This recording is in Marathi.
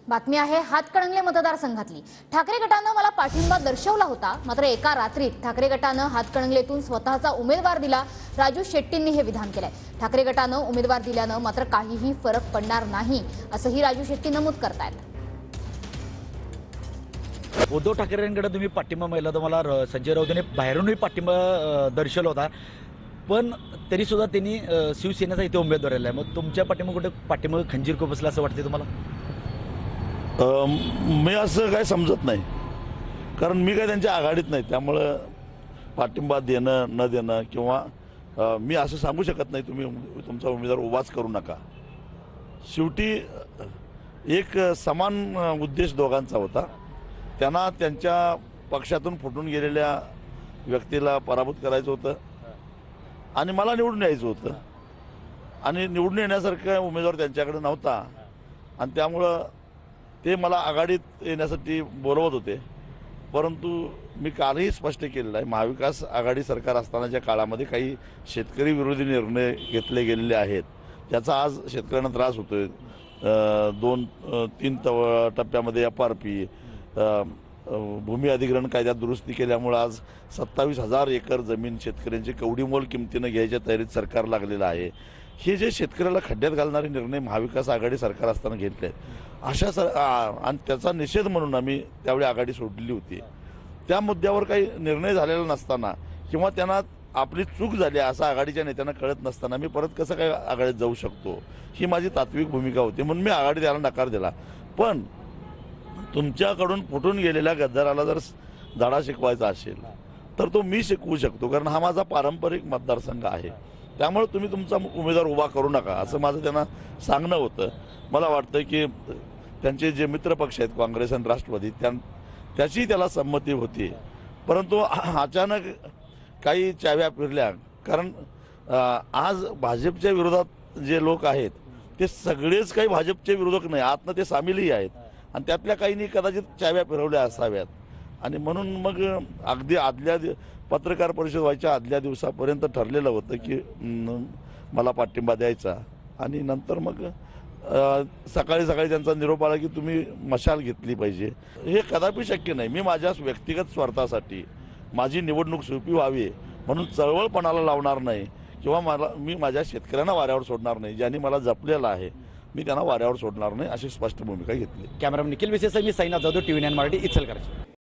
बातमी आहे हातकणंगले मतदारसंघातली। ठाकरे गटानं मला पाठिंबा दर्शवला होता, मात्र एका रात्रीत ठाकरे गटानं हातकणंगलेतून स्वतःचा उमेदवार दिला। राजू शेट्टींनी हे विधान केलंय। ठाकरे गटानं उमेदवार दिल्यानं मात्र काहीही फरक पडणार नाही असंही राजू शेट्टी नमूद करतायत। उद्धव ठाकरेंकडे तुम्ही पाठिंबा मिळाला, तुम्हाला संजय राऊतांनी बाहेरूनही पाठिंबा दर्शवला होता, पण तरी सुद्धा त्यांनी शिवसेनेचा इथे उमेदवार दिला आहे। मग तुमच्या पाठिंबा खंजीर को बसला असं वाटते तुम्हाला? मी असं काय समजत नाही, कारण मी काय त्यांच्या आघाडीत नाही, त्यामुळं पाठिंबा देणं न देणं किंवा मी असं सांगू शकत नाही तुम्ही तुमचा उमेदवार उभाच करू नका। शेवटी एक समान उद्देश दोघांचा होता। त्यांना त्यांच्या पक्षातून फुटून गेलेल्या व्यक्तीला पराभूत करायचं होतं आणि मला निवडून यायचं होतं, आणि निवडून येण्यासारखा उमेदवार त्यांच्याकडे नव्हता, आणि त्यामुळं ते मला आघाडीत येण्यासाठी बोलवत होते। परंतु मी कालही स्पष्ट केलेलं आहे, महाविकास आघाडी सरकार असतानाच्या काळामध्ये काही शेतकरी विरोधी निर्णय घेतले गेलेले आहेत, त्याचा आज शेतकऱ्यांना त्रास होतोय। 2-3 टप्प्यामध्ये FRP, भूमी अधिग्रहण कायद्यात दुरुस्ती केल्यामुळे आज 27,000 एकर जमीन शेतकऱ्यांची कवडीमोल किमतीनं घ्यायच्या तयारीत सरकार लागलेलं आहे। हे जे शेतकऱ्याला खड्ड्यात घालणारे निर्णय महाविकास आघाडी सरकार असताना घेतले आहेत, आणि त्याचा निषेध म्हणून आम्ही त्यावेळी आघाडी सोडलेली होती। त्या मुद्द्यावर काही निर्णय झालेला नसताना किंवा त्यांना आपली चूक झाली असं आघाडीच्या नेत्यांना कळत नसताना मी परत कसं काय आघाडीत जाऊ शकतो, ही माझी तात्विक भूमिका होती, म्हणून मी आघाडीत यायला नकार दिला। पण तुमच्याकडून फुटून गेलेल्या गद्दाराला जर धडा शिकवायचा असेल तर तो मी शिकवू शकतो, कारण हा माझा पारंपरिक मतदारसंघ आहे। त्यामुळे तुम्ही तुमचा उमेदवार उभा करू नका असं माझं त्यांना सांगणं होतं। मला वाटतं की त्यांचे जे मित्रपक्ष आहेत काँग्रेस आणि राष्ट्रवादी त्याची त्याला संमती होती, परंतु अचानक काही चाव्या फिरल्या, कारण आज भाजपच्या विरोधात जे लोक आहेत ते सगळेच काही भाजपचे विरोधक नाही, आतनं ते सामीलही आहेत, आणि त्यातल्या काहींनी कदाचित चाव्या फिरवल्या असाव्यात, आणि म्हणून मग अगदी पत्रकार परिषद व्हायच्या आदल्या दिवसापर्यंत ठरलेलं होतं की मला पाठिंबा द्यायचा, आणि नंतर मग सकाळी त्यांचा निरोप आला की तुम्ही मशाल घेतली पाहिजे। हे कदापि शक्य नाही। मी माझ्या व्यक्तिगत स्वार्थासाठी माझी निवडणूक सोपी व्हावी म्हणून चळवळपणाला लावणार नाही, किंवा मी माझ्या शेतकऱ्यांना वाऱ्यावर सोडणार नाही, ज्यांनी मला जपलेलं आहे मी त्यांना वाऱ्यावर सोडणार नाही, अशी स्पष्ट भूमिका घेतली। कॅमेरामन निखिल विशेष मी साईनाथ जाधव, TV9 मराठी, इचलकरंजी।